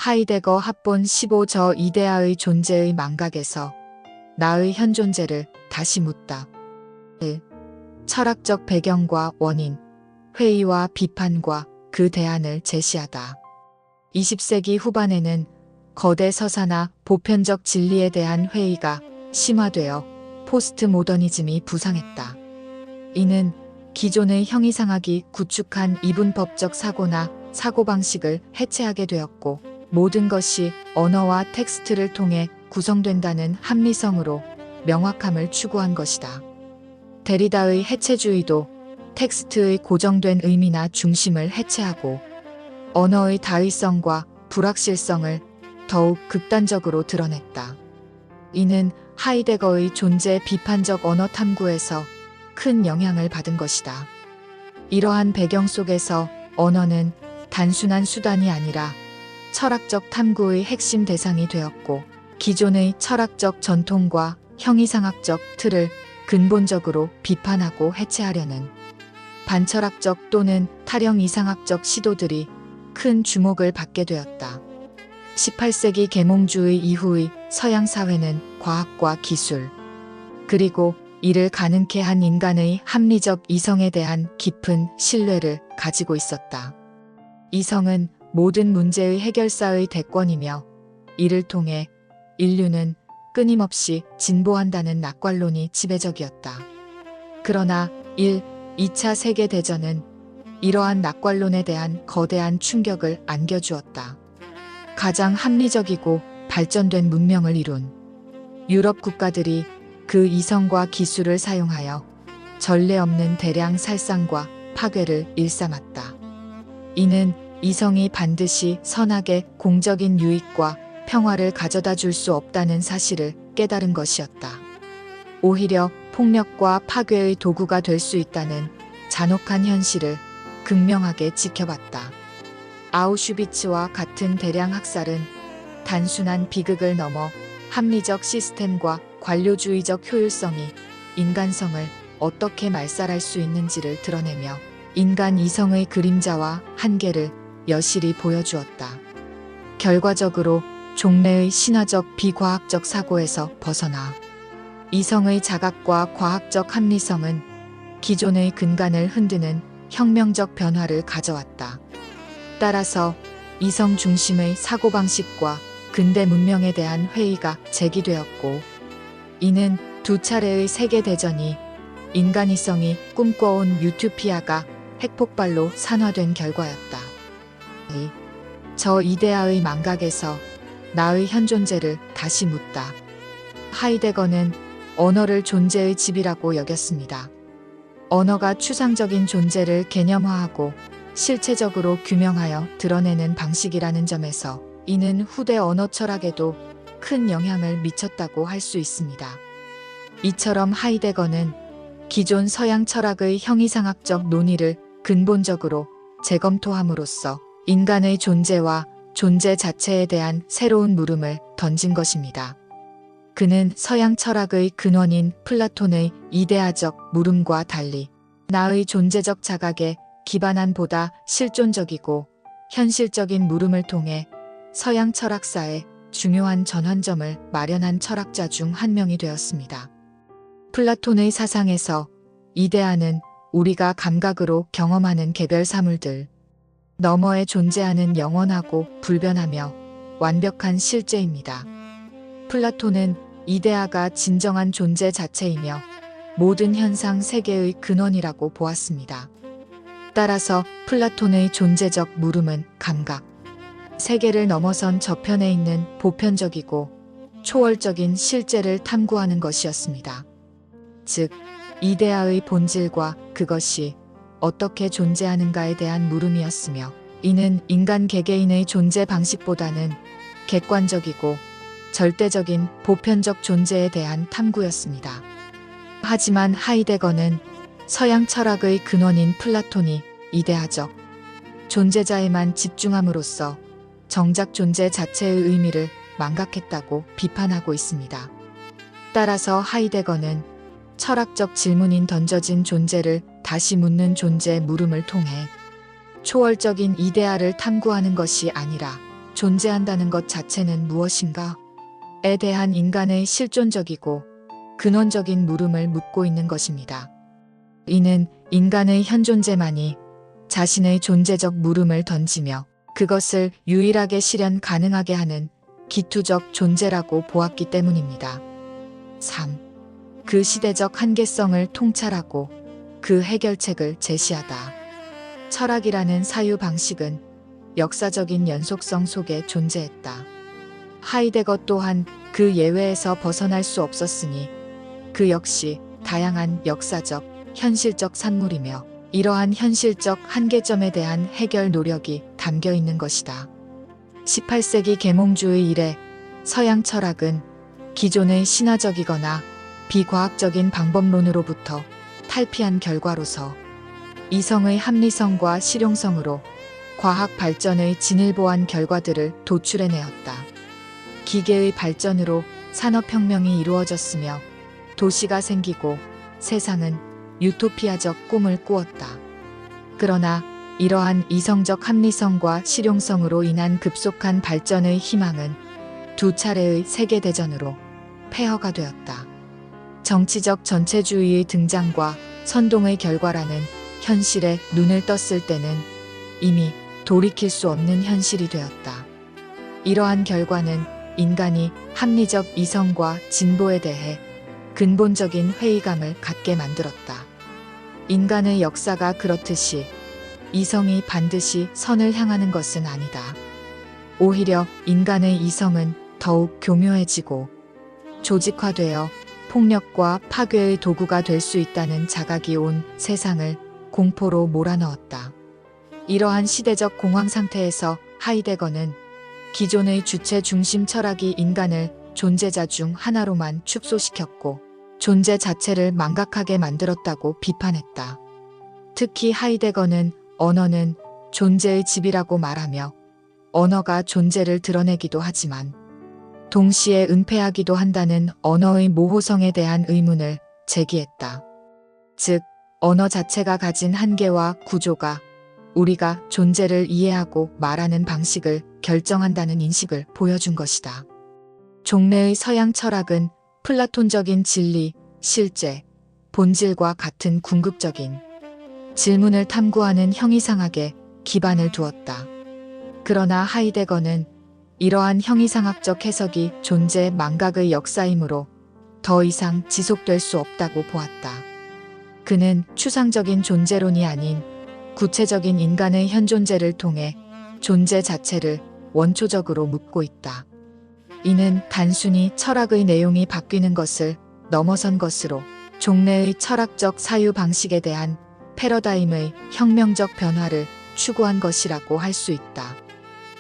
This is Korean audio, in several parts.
하이데거 합본 15 저 이데아의 존재의 망각에서 나의 현존재를 다시 묻다. 1. 철학적 배경과 원인, 회의와 비판과 그 대안을 제시하다. 20세기 후반에는 거대 서사나 보편적 진리에 대한 회의가 심화되어 포스트 모더니즘이 부상했다. 이는 기존의 형이상학이 구축한 이분법적 사고나 사고방식을 해체하게 되었고, 모든 것이 언어와 텍스트를 통해 구성된다는 합리성으로 명확함을 추구한 것이다. 데리다의 해체주의도 텍스트의 고정된 의미나 중심을 해체하고 언어의 다의성과 불확실성을 더욱 극단적으로 드러냈다. 이는 하이데거의 존재 비판적 언어 탐구에서 큰 영향을 받은 것이다. 이러한 배경 속에서 언어는 단순한 수단이 아니라 철학적 탐구의 핵심 대상이 되었고, 기존의 철학적 전통과 형이상학적 틀을 근본적으로 비판하고 해체하려는 반철학적 또는 타령 이상학적 시도들이 큰 주목을 받게 되었다. 18세기 계몽주의 이후의 서양 사회는 과학과 기술, 그리고 이를 가능케 한 인간의 합리적 이성에 대한 깊은 신뢰를 가지고 있었다. 이성은 모든 문제의 해결사의 대권이며, 이를 통해 인류는 끊임없이 진보한다는 낙관론이 지배적이었다. 그러나 2차 세계대전은 이러한 낙관론에 대한 거대한 충격을 안겨주었다. 가장 합리적이고 발전된 문명을 이룬 유럽 국가들이 그 이성과 기술을 사용하여 전례 없는 대량 살상과 파괴를 일삼았다. 이는 이성이 반드시 선악의 공적인 유익과 평화를 가져다 줄 수 없다는 사실을 깨달은 것이었다. 오히려 폭력과 파괴의 도구가 될 수 있다는 잔혹한 현실을 극명하게 지켜봤다. 아우슈비츠와 같은 대량 학살은 단순한 비극을 넘어 합리적 시스템과 관료주의적 효율성이 인간성을 어떻게 말살할 수 있는지를 드러내며 인간 이성의 그림자와 한계를 여실히 보여주었다. 결과적으로 종래의 신화적 비과학적 사고에서 벗어나 이성의 자각과 과학적 합리성은 기존의 근간을 흔드는 혁명적 변화를 가져왔다. 따라서 이성 중심의 사고방식과 근대 문명에 대한 회의가 제기되었고, 이는 두 차례의 세계대전이 인간이성이 꿈꿔온 유토피아가 핵폭발로 산화된 결과였다. 저 이데아의 망각에서 나의 현존재를 다시 묻다. 하이데거는 언어를 존재의 집이라고 여겼습니다. 언어가 추상적인 존재를 개념화하고 실체적으로 규명하여 드러내는 방식이라는 점에서 이는 후대 언어 철학에도 큰 영향을 미쳤다고 할 수 있습니다. 이처럼 하이데거는 기존 서양 철학의 형이상학적 논의를 근본적으로 재검토함으로써 인간의 존재와 존재 자체에 대한 새로운 물음을 던진 것입니다. 그는 서양 철학의 근원인 플라톤의 이데아적 물음과 달리 나의 존재적 자각에 기반한 보다 실존적이고 현실적인 물음을 통해 서양 철학사에 중요한 전환점을 마련한 철학자 중 한 명이 되었습니다. 플라톤의 사상에서 이데아는 우리가 감각으로 경험하는 개별 사물들 너머에 존재하는 영원하고 불변하며 완벽한 실제입니다. 플라톤은 이데아가 진정한 존재 자체이며 모든 현상 세계의 근원이라고 보았습니다. 따라서 플라톤의 존재적 물음은 감각, 세계를 넘어선 저편에 있는 보편적이고 초월적인 실제를 탐구하는 것이었습니다. 즉, 이데아의 본질과 그것이 어떻게 존재하는가에 대한 물음이었으며, 이는 인간 개개인의 존재 방식보다는 객관적이고 절대적인 보편적 존재에 대한 탐구였습니다. 하지만 하이데거는 서양 철학의 근원인 플라톤이 이데아적 존재자에만 집중함으로써 정작 존재 자체의 의미를 망각했다고 비판하고 있습니다. 따라서 하이데거는 철학적 질문인 던져진 존재를 다시 묻는 존재 물음을 통해 초월적인 이데아를 탐구하는 것이 아니라 존재한다는 것 자체는 무엇인가? 에 대한 인간의 실존적이고 근원적인 물음을 묻고 있는 것입니다. 이는 인간의 현존재만이 자신의 존재적 물음을 던지며 그것을 유일하게 실현 가능하게 하는 기투적 존재라고 보았기 때문입니다. 3. 그 시대적 한계성을 통찰하고 그 해결책을 제시하다. 철학이라는 사유 방식은 역사적인 연속성 속에 존재했다. 하이데거 또한 그 예외에서 벗어날 수 없었으니 그 역시 다양한 역사적, 현실적 산물이며 이러한 현실적 한계점에 대한 해결 노력이 담겨 있는 것이다. 18세기 계몽주의 이래 서양 철학은 기존의 신화적이거나 비과학적인 방법론으로부터 탈피한 결과로서 이성의 합리성과 실용성으로 과학 발전의 진일보한 결과들을 도출해내었다. 기계의 발전으로 산업혁명이 이루어졌으며 도시가 생기고 세상은 유토피아적 꿈을 꾸었다. 그러나 이러한 이성적 합리성과 실용성으로 인한 급속한 발전의 희망은 두 차례의 세계대전으로 폐허가 되었다. 정치적 전체주의의 등장과 선동의 결과라는 현실에 눈을 떴을 때는 이미 돌이킬 수 없는 현실이 되었다. 이러한 결과는 인간이 합리적 이성과 진보에 대해 근본적인 회의감을 갖게 만들었다. 인간의 역사가 그렇듯이 이성이 반드시 선을 향하는 것은 아니다. 오히려 인간의 이성은 더욱 교묘해지고 조직화되어 폭력과 파괴의 도구가 될 수 있다는 자각이 온 세상을 공포로 몰아넣었다. 이러한 시대적 공황 상태에서 하이데거는 기존의 주체 중심 철학이 인간을 존재자 중 하나로만 축소시켰고 존재 자체를 망각하게 만들었다고 비판했다. 특히 하이데거는 언어는 존재의 집이라고 말하며 언어가 존재를 드러내기도 하지만 동시에 은폐하기도 한다는 언어의 모호성에 대한 의문을 제기했다. 즉, 언어 자체가 가진 한계와 구조가 우리가 존재를 이해하고 말하는 방식을 결정한다는 인식을 보여준 것이다. 종래의 서양 철학은 플라톤적인 진리, 실제, 본질과 같은 궁극적인 질문을 탐구하는 형이상학에 기반을 두었다. 그러나 하이데거는 이러한 형이상학적 해석이 존재 망각의 역사이므로 더 이상 지속될 수 없다고 보았다. 그는 추상적인 존재론이 아닌 구체적인 인간의 현존재를 통해 존재 자체를 원초적으로 묻고 있다. 이는 단순히 철학의 내용이 바뀌는 것을 넘어선 것으로 종래의 철학적 사유 방식에 대한 패러다임의 혁명적 변화를 추구한 것이라고 할 수 있다.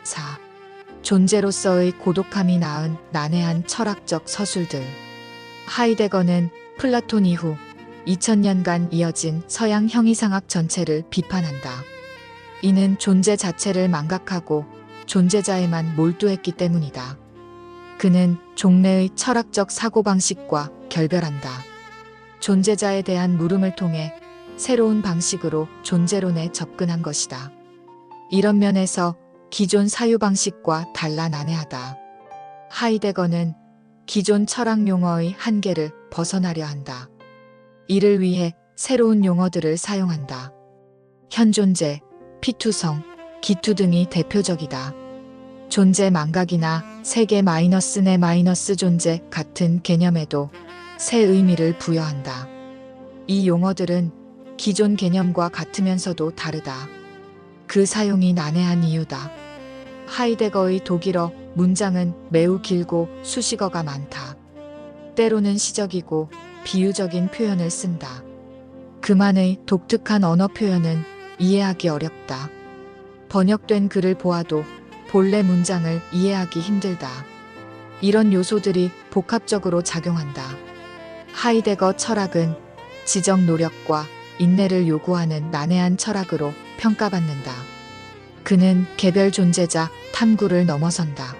4. 존재로서의 고독함이 낳은 난해한 철학적 서술들. 하이데거는 플라톤 이후 2000년간 이어진 서양 형이상학 전체를 비판한다. 이는 존재 자체를 망각하고 존재자에만 몰두했기 때문이다. 그는 종래의 철학적 사고방식과 결별한다. 존재자에 대한 물음을 통해 새로운 방식으로 존재론에 접근한 것이다. 이런 면에서 기존 사유방식과 달라 난해하다. 하이데거는 기존 철학 용어의 한계를 벗어나려 한다. 이를 위해 새로운 용어들을 사용한다. 현존재, 피투성, 기투 등이 대표적이다. 존재 망각이나 세계 마이너스 내 마이너스 존재 같은 개념에도 새 의미를 부여한다. 이 용어들은 기존 개념과 같으면서도 다르다. 그 사용이 난해한 이유다. 하이데거의 독일어 문장은 매우 길고 수식어가 많다. 때로는 시적이고 비유적인 표현을 쓴다. 그만의 독특한 언어 표현은 이해하기 어렵다. 번역된 글을 보아도 본래 문장을 이해하기 힘들다. 이런 요소들이 복합적으로 작용한다. 하이데거 철학은 지적 노력과 인내를 요구하는 난해한 철학으로 평가받는다. 그는 개별 존재자 탐구를 넘어선다.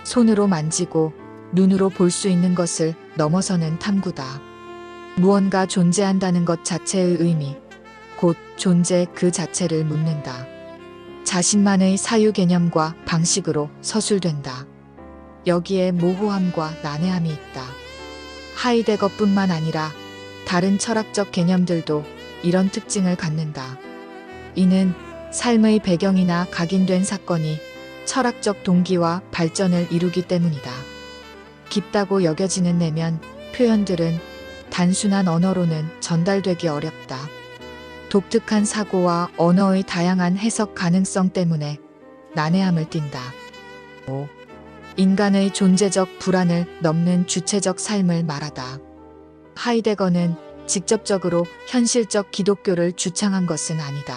손으로 만지고 눈으로 볼 수 있는 것을 넘어서는 탐구다. 무언가 존재한다는 것 자체의 의미, 곧 존재 그 자체를 묻는다. 자신만의 사유 개념과 방식으로 서술된다. 여기에 모호함과 난해함이 있다. 하이데거뿐만 아니라 다른 철학적 개념들도 이런 특징을 갖는다. 이는 삶의 배경이나 각인된 사건이 철학적 동기와 발전을 이루기 때문이다. 깊다고 여겨지는 내면 표현들은 단순한 언어로는 전달되기 어렵다. 독특한 사고와 언어의 다양한 해석 가능성 때문에 난해함을 띈다. 5. 인간의 존재적 불안을 넘는 주체적 삶을 말하다. 하이데거는 직접적으로 현실적 기독교를 주창한 것은 아니다.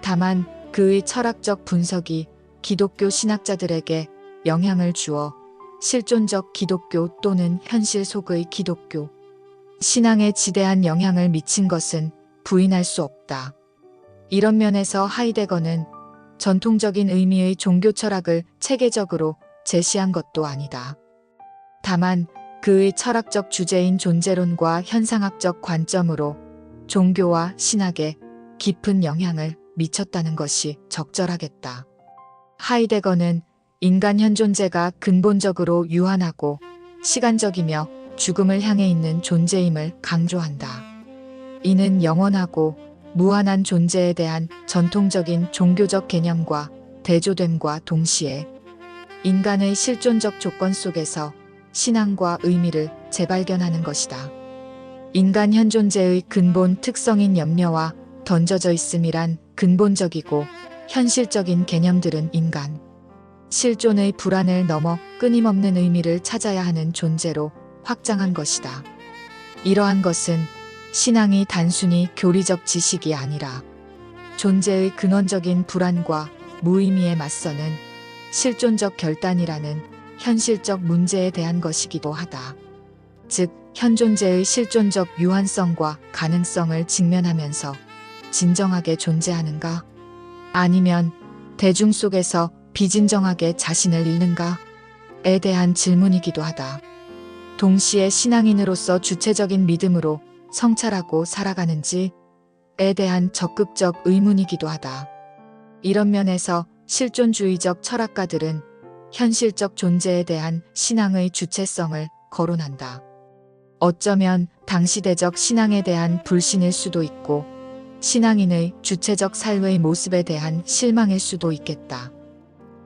다만 그의 철학적 분석이 기독교 신학자들에게 영향을 주어 실존적 기독교 또는 현실 속의 기독교 신앙에 지대한 영향을 미친 것은 부인할 수 없다. 이런 면에서 하이데거는 전통적인 의미의 종교 철학을 체계적으로 제시한 것도 아니다. 다만 그의 철학적 주제인 존재론과 현상학적 관점으로 종교와 신학에 깊은 영향을 미쳤다는 것이 적절하겠다. 하이데거는 인간 현존재가 근본적으로 유한하고 시간적이며 죽음을 향해 있는 존재임을 강조한다. 이는 영원하고 무한한 존재에 대한 전통적인 종교적 개념과 대조됨과 동시에 인간의 실존적 조건 속에서 신앙과 의미를 재발견하는 것이다. 인간 현존재의 근본 특성인 염려와 던져져 있음이란 근본적이고 현실적인 개념들은 인간 실존의 불안을 넘어 끊임없는 의미를 찾아야 하는 존재로 확장한 것이다. 이러한 것은 신앙이 단순히 교리적 지식이 아니라 존재의 근원적인 불안과 무의미에 맞서는 실존적 결단이라는 현실적 문제에 대한 것이기도 하다. 즉, 현존재의 실존적 유한성과 가능성을 직면하면서 진정하게 존재하는가? 아니면 대중 속에서 비진정하게 자신을 잃는가?에 대한 질문이기도 하다. 동시에 신앙인으로서 주체적인 믿음으로 성찰하고 살아가는지에 대한 적극적 의문이기도 하다. 이런 면에서 실존주의적 철학가들은 현실적 존재에 대한 신앙의 주체성을 거론한다. 어쩌면 당시대적 신앙에 대한 불신일 수도 있고 신앙인의 주체적 삶의 모습에 대한 실망일 수도 있겠다.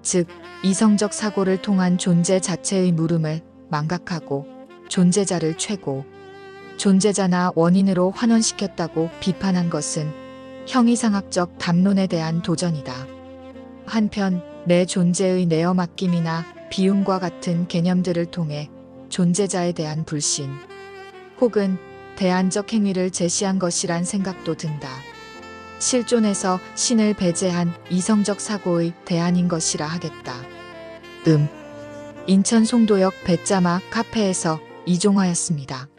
즉, 이성적 사고를 통한 존재 자체의 물음을 망각하고 존재자를 최고 존재자나 원인으로 환원시켰다고 비판한 것은 형이상학적 담론에 대한 도전이다. 한편 내 존재의 내어 맡김이나 비움과 같은 개념들을 통해 존재자에 대한 불신 혹은 대안적 행위를 제시한 것이란 생각도 든다. 실존에서 신을 배제한 이성적 사고의 대안인 것이라 하겠다. 인천 송도역 배짜마 카페에서 이종화였습니다.